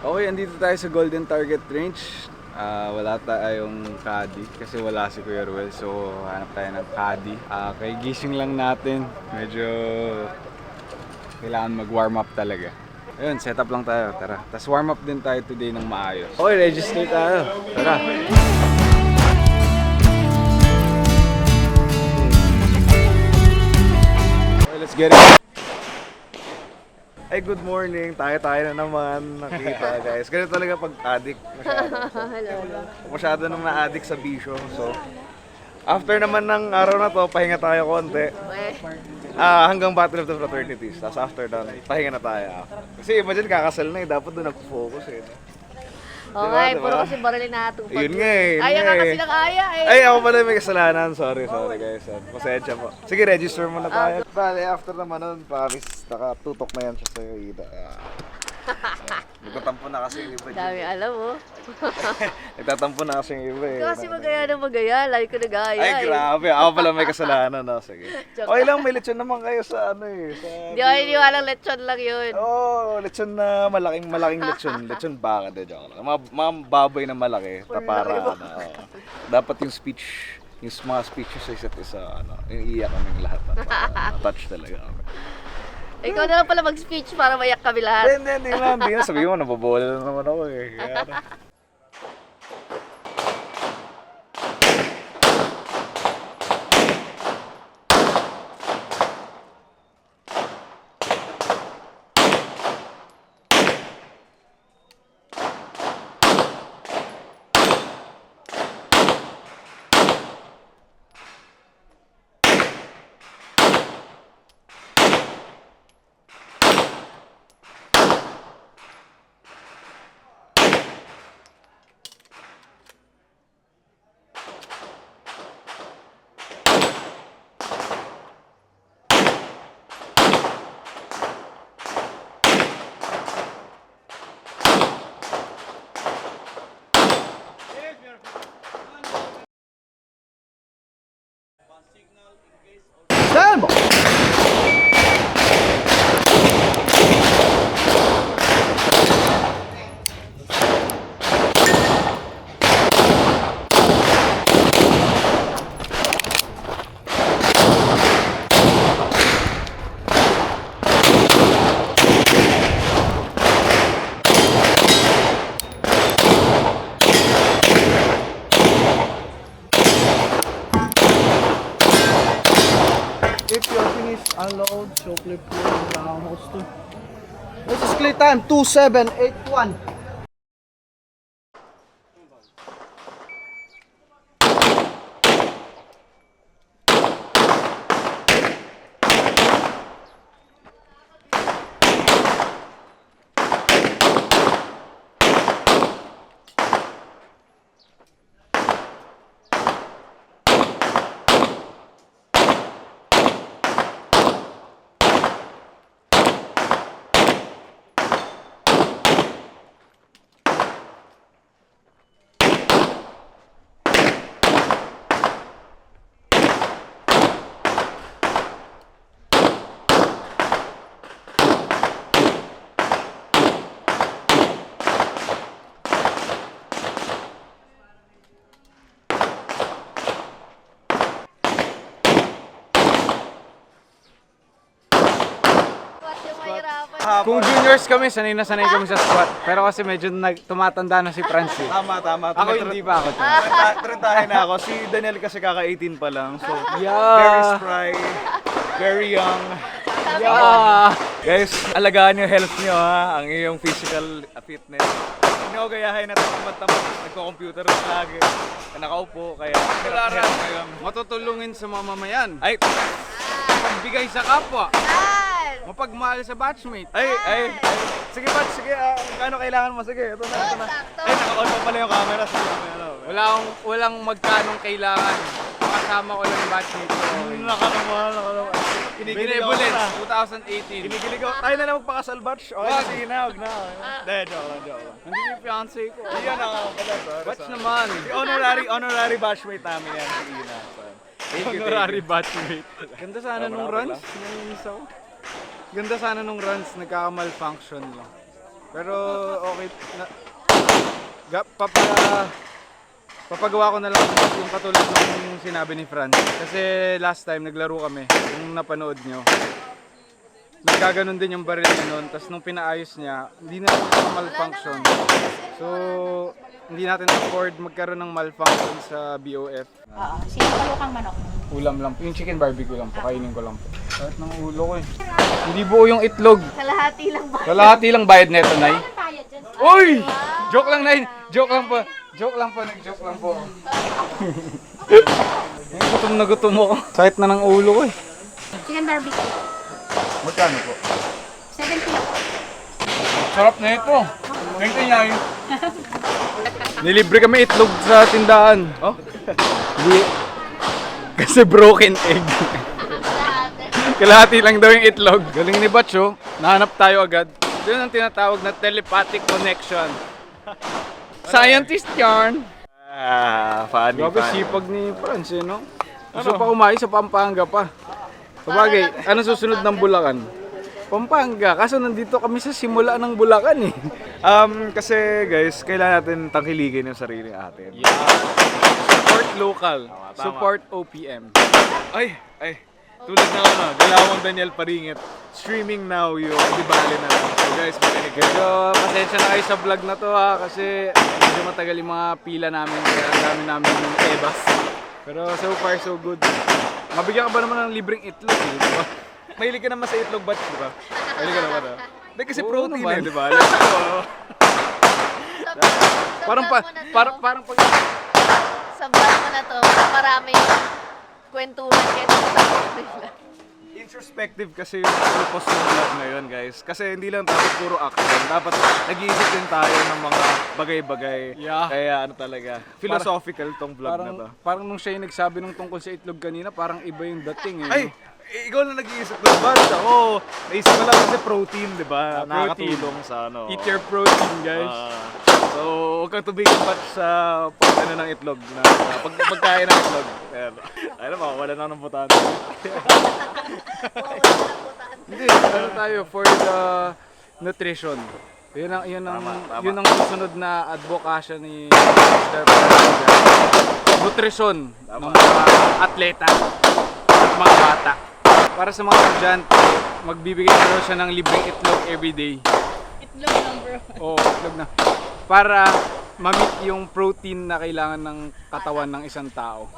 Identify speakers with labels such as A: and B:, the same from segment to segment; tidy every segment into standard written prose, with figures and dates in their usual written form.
A: Okay, andito tayo sa Golden Target Range. Wala tayong caddy kasi wala si Kuya Ruel. So, hanap tayo ng caddy. Kay gising lang natin. Medyo kailangan mag-warm up talaga. Ayun, set up lang tayo. Tara. Tapos warm up din tayo today ng maayos. Okay, register tayo. Tara. Okay, let's get it. Ay, good morning. Tayo na naman. Nakita, guys. Ganito talaga pag addict. Masyado nang na-addict sa bisyo. So, after naman ng araw na to, pahinga tayo konti. Hanggang Battle of the Fraternities. Tapos after that, pahinga na tayo. Kasi imagine, kakasal na eh. Dapat doon nag-focus eh.
B: Okay, puro kasi baril na natupad.
A: Yun nga eh.
B: Aya nga kasi ng aya eh.
A: Ay, ako pala may kasalanan. Sorry guys. Pasensya po. Sige, register muna tayo. Bale, after naman nun, promise, nakatutok na yan siya sa'yo, Ida. Nagtatampo na kasi yung iba.
B: Dami alam mo.
A: Nagtatampo na kasi yung iba eh.
B: Kasi magaya na magaya, lagi ko nag-aya
A: Ay, grabe. Ako pala may kasalanan. No? Sige.
B: Joke.
A: Okay lang, may lechon naman kayo sa ano eh. Sa...
B: Hindi ko iniwalang lechon lang yun.
A: Oo, lechon na malaking lechon. Lechon baka, de joke lang. Mga baboy na malaki, tapara na. Oo. Dapat yung speech, yung mga speeches sa isa't isa, ano, yung iyak kaming lahat. Touch talaga kami.
B: Ikaw na lang pala mag-speech para mayak kami lahat.
A: Hindi na. Sabihin mo, nababola na naman ako eh. Kaya,
C: If you're finished, unload, so flip yung house to. This is clear time, 2781.
B: What yung mahirapan?
A: kung juniors kami, sanay na sanay kami sa squat. Pero kasi medyo tumatanda na si Francis.
C: Tama.
A: Ako hindi pa ako.
C: Trentahin na ako. Si Daniel kasi kaka-18 pa lang. So, very
A: Yeah.
C: spry, very young.
A: Yeah.
C: Guys, alagaan yung health nyo ha, ang iyong physical fitness. Hindi ko gayahin na tamad-tamad, nagko-computer lagi, nakaupo, kaya
A: Kailangan
C: health ngayon.
A: matutulungin sa mamamayan.
C: Ay,
A: Pagbigay sa kapwa.
B: Saan?
A: Mapagmahal sa batchmate.
C: ay. Sige Pat, sige, kano kailangan mo? Sige, ito na.
B: Sakto.
C: Ay, naka-on pa pala yung camera. Sige,
A: Walang magkanong kailangan. Makasama ko lang yung batchmate ko.
C: Nakanaman. Kinikilig ako
A: Benevolence,
C: na.
A: 2018.
C: Kinikilig ako. Tayo na lang magpakasal batch. Okay,
A: Wag.
C: sige na, huwag na. Hindi, joke lang.
A: Hindi yung fiancé ko.
C: Iyan ako pala, sorry.
A: Batch naman.
C: Si honorary batchmate namin yan, si Ina.
A: Honorary batchmate. Ganda sana
C: Tama
A: nung
C: na,
A: runs. Naiinis ako. Ganda sana nung runs. Nagkaka-malfunction lang.
D: Pero okay na, papagawa ko na lang yung katulad ng sinabi ni Franz. Kasi last time naglaro kami, kung napanood nyo. Nagkaganon din yung baril niya nun, tapos nung pinaayos niya, hindi na siya malfunction. So, hindi natin afford magkaroon ng malfunction sa BOF.
E: Oo, sinapalo kang manok.
D: Ulam lang po, yung chicken barbecue lang po, kainin ko lang po. Kahit ng ulo ko eh. Hindi buo yung itlog.
B: Kalahati lang ba?
D: Kalahati lang bayad neto, Nay.
E: Bayad dyan.
D: Uy! Joke lang, Nay. Joke lang po. Joke lang po, nag-joke lang po. Gutom na gutom ako. Sakit na ng ulo ko eh.
E: Chicken barbecue.
D: Magkano po?
E: 70 lang po.
D: Sarap na ito. Thank you, Nay. Nilibre kami itlog sa tindahan. Oh? Hindi. Kasi broken egg. Kalahati lang daw yung itlog. Galing ni Batcho. Nahanap tayo agad. Yun ang tinatawag na telepathic connection. Scientist yarn.
A: Funny,
D: Grabe sipag ni Franz eh, no? Gusto pa umalis sa Pampanga pa. Sabagay, ano susunod ng Bulacan? Pampanga. Kaso nandito kami sa simula ng Bulacan eh.
A: Kasi guys, kailangan natin tangkilikin yung sarili natin.
D: Support local.
A: Tama.
D: Support OPM.
A: Ay, tulad na Galawang Daniel Paringit. Streaming now yung Di Bale na lang. So guys, makinig kayo.
D: So, pasensya na kayo sa vlog na to ha. Kasi medyo matagal yung mga pila namin. Kaya ang dami namin yung ebas. Pero so far so good. Mabigyan ka ba naman ng libreng itlog eh, di ba?
A: Mahilig ka naman sa itlog batch, di ba? Mahilig ka naman, Hindi kasi
D: Oo
A: protein
D: naman.
A: eh, di ba? Let's go.
D: Parang pag
B: Sa vlog mo na to, marami kwentuhan kaya sa nila.
A: Introspective kasi yung purpose ng vlog na yun, guys. Kasi hindi lang dapat puro action. Dapat nag-iisip din tayo ng mga bagay-bagay.
D: Yeah.
A: Kaya ano talaga, philosophical tong vlog na to.
D: parang nung siya yung nagsabi nung tungkol sa itlog kanina, parang iba yung dating eh.
A: Ay! Ikaw na nag-iisip ng batch. Ako, naisip ko lang kasi protein, di ba?
D: Protein.
A: Nakakatulong sa ano.
D: Eat your protein, guys.
A: So, huwag kang tubigin batch sa ano ng itlog. Pagkain ng itlog. Ayan. Ayun naman, wala na ng butano.
D: Hindi, ano tayo for the nutrition. Yun ang
A: Tama.
D: yun ang susunod na advocacy ni Mr. President. Nutrition ng mga atleta at mga bata. Para sa mga estudyante, magbibigay na siya ng libreng itlog everyday.
E: Itlog lang bro.
D: Oo, itlog na. Para ma-meet yung protein na kailangan ng katawan ng isang tao.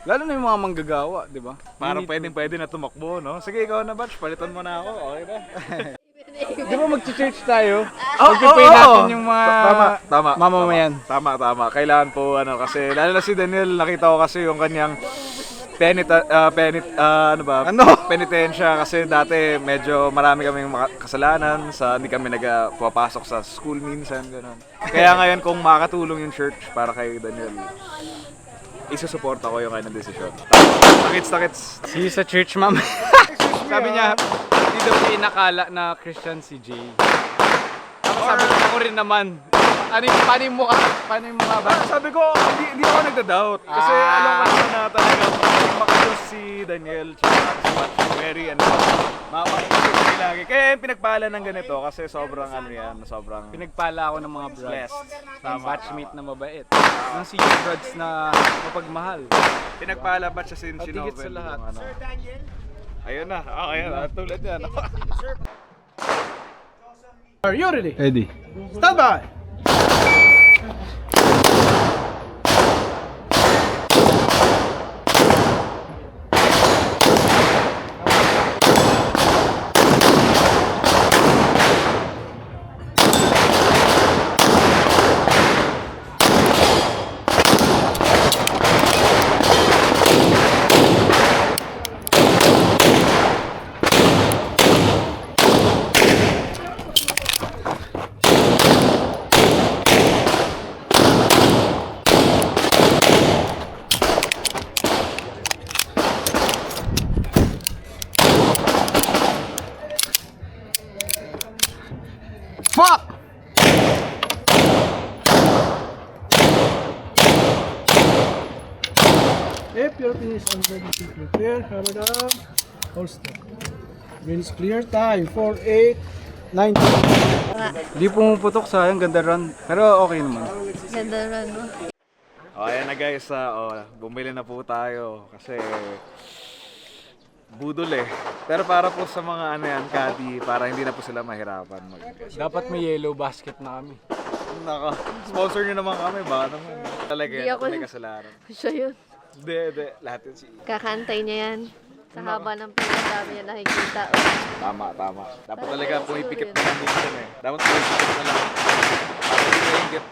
D: Lalo na yung mga manggagawa, di ba?
A: Parang pwede na tumakbo, no? Sige, ikaw na batch. Palitan mo na ako. Okay ba?
D: Di ba mag-church tayo?
A: Oh,
D: Mag-pray natin yung mga
A: Tama.
D: mamamayan.
A: Tama. Kailangan po, kasi, lalo na si Daniel, nakita ko kasi yung kanyang penitensya kasi dati medyo marami kaming kasalanan sa hindi kami nagpapasok sa school minsan gano'n. Kaya ngayon kung makakatulong yung church para kay Daniel, isusuporta ko yung kanyang desisyon. Takits.
D: See you sa church, ma'am. Sabi niya, hindi daw niya inakala na Christian si Jay. Ako sabi ko, ako rin naman. Paano yung mukha ba?
A: Sabi ko, hindi ako nagda-doubt. Kasi alam ko naman na talaga makayos si Daniel tsaka si Batch Mary and makakasip lagi. Kaya yung pinagpala ng ganito kasi sobrang sobrang
D: Pinagpala ako ng mga brothers.
A: blessed.
D: Ng batchmate na mabait. Ng senior brothers na mapagmahal.
A: Pinagpala ba siya sin
D: At higit sa lahat.
A: Ayun na. Ayun na. Tulad yan.
F: Are you ready?
D: Ready.
F: Stand by!
D: Fuck!
F: If your pin is already clear, hammer down, hold stop. Green is clear, time, 4-8, 90.
D: Di pumuputok, sayang, ganda run. Pero okay naman.
B: Ganda rin, no?
C: Ayan na guys, bumili na po tayo kasi budol eh. Pero para po sa mga ano yan, caddy, para hindi na po sila mahirapan
D: Dapat may yellow basket na kami.
C: Naka, sponsor nyo naman kami, baka naman. Talaga
B: Hindi
C: yan,
B: ako-
C: may kasalanan.
B: Siya yun.
C: Hindi, lahat yun si
B: Kakantay niya yan. Sa haba ng pinagdami niya nakikita. Oh.
C: Tama. Dapat talaga
B: Parang
C: pumipikit
B: gusto
C: na lang minsan eh. Dapat pumipikit na lang. Para hindi maingit.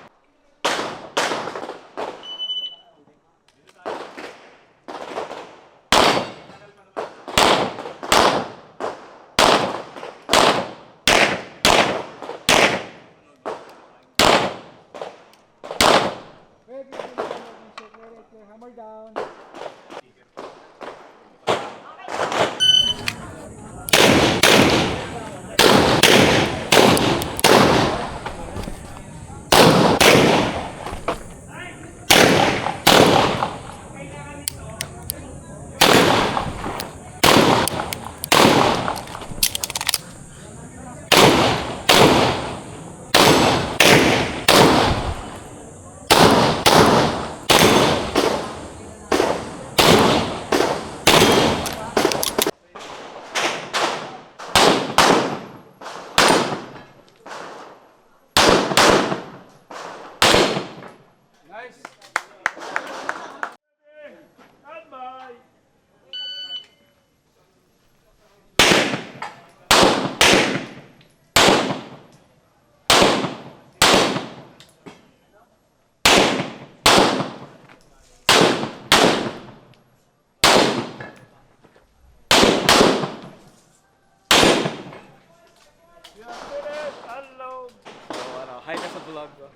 C: Hi ka sa vlog ko.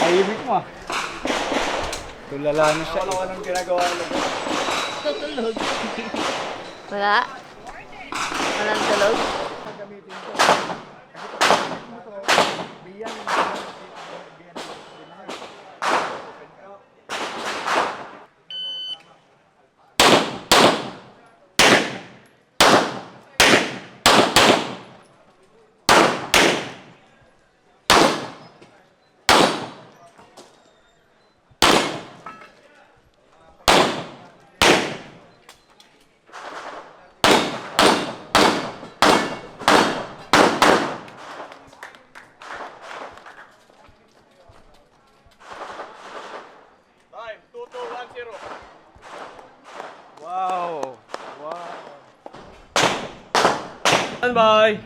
D: Ayimik mo ah. Tulala na siya.
C: Wala nang ginagawa lang.
B: Tutulog. Wala? Walang tulog?
C: Time, 2210. Wow.
F: Standby.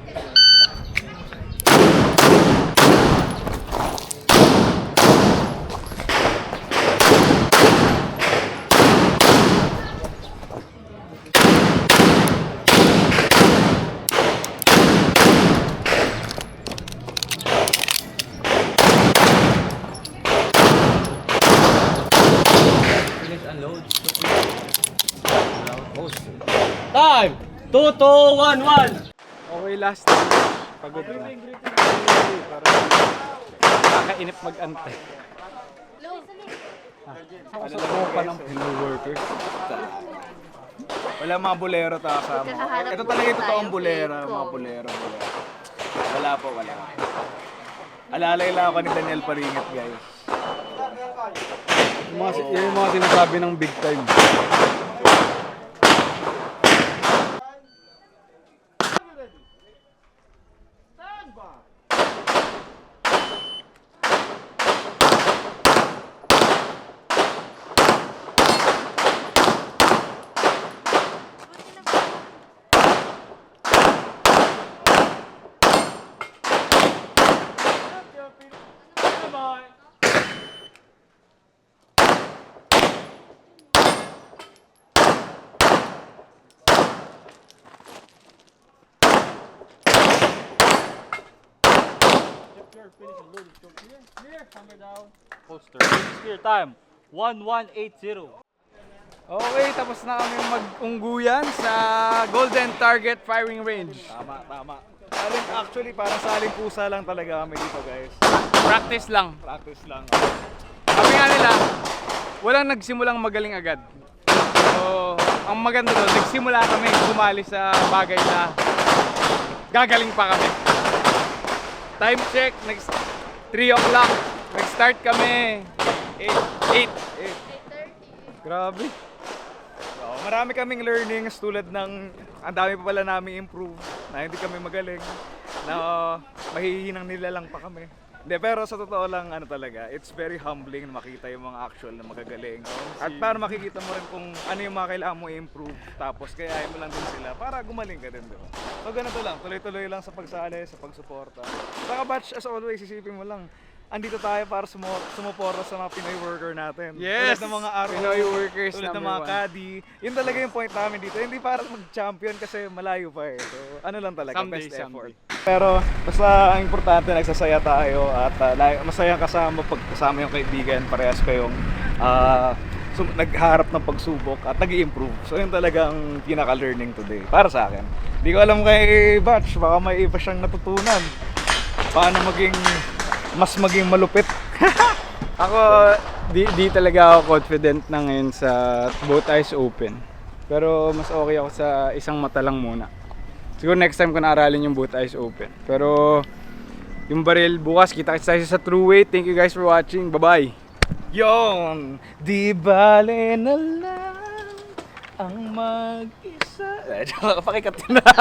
F: Time. 2211.
D: Okay, last time. Pagod na. Parang nakakainip mag-antay. Ano pa ng pillow workers?
C: Wala mga bolero ta kasama.
B: Kakahanap
C: Ito
B: muna
C: talaga yung totoong
B: tayo,
C: bolero,
B: King
C: mga
B: Kong.
C: bolero. Wala po. Alalay lang ako ni Daniel Paringat, guys.
D: Yan yung mga sinasabi ng big time.
F: Poster. Clear time. 1180.
D: Okay, tapos na kami mag-ungguyan sa Golden Target Firing Range.
C: Tama. Actually, parang saling pusa lang talaga kami dito, guys.
D: Practice lang.
C: Practice lang.
D: Kami nga nila, walang nagsimulang magaling agad. So, ang maganda doon, nagsimula kami sumali sa bagay na gagaling pa kami. Time check, 3 o'clock. Nag-start kami 8.
C: Grabe. So, marami kaming learnings tulad ng ang dami pa pala namin improve na hindi kami magaling na mahihinang nilalang pa kami. Hindi, pero sa totoo lang, ano talaga, it's very humbling na makita yung mga actual na magagaling. At para makikita mo rin kung ano yung mga kailangan mo i-improve, tapos kayahin mo lang din sila para gumaling ka din, di ba? So ganito lang, tuloy-tuloy lang sa pagsali, sa pagsuporta. Saka batch, as always, isipin mo lang, andito tayo para sumuporta sa mga Pinoy worker natin.
D: Yes!
C: Tulad ng mga RO,
D: Pinoy workers
C: tulad ng
D: number
C: mga
D: one.
C: caddy. Yun talaga yung point namin dito. Hindi para mag-champion kasi malayo pa eh. So ano lang talaga,
D: Someday,
C: best effort.
D: someday.
C: Pero basta ang importante, nagsasaya tayo at masaya kasama pagkasama yung kaibigan. Parehas kayong nagharap ng pagsubok at nag-i-improve. So yun talaga ang pinaka-learning today. Para sa akin. Hindi ko alam kay Batch, baka may iba siyang natutunan. Paano maging malupit.
D: Ako, di talaga ako confident na ngayon sa both eyes open. Pero mas okay ako sa isang mata lang muna. Siguro next time ko na-aralin yung both eyes open. Pero yung baril, bukas kita-kits tayo sa True Weight. Thank you guys for watching. Bye-bye!
C: Yon, di bale na lang ang mag-isa. Pakikat na.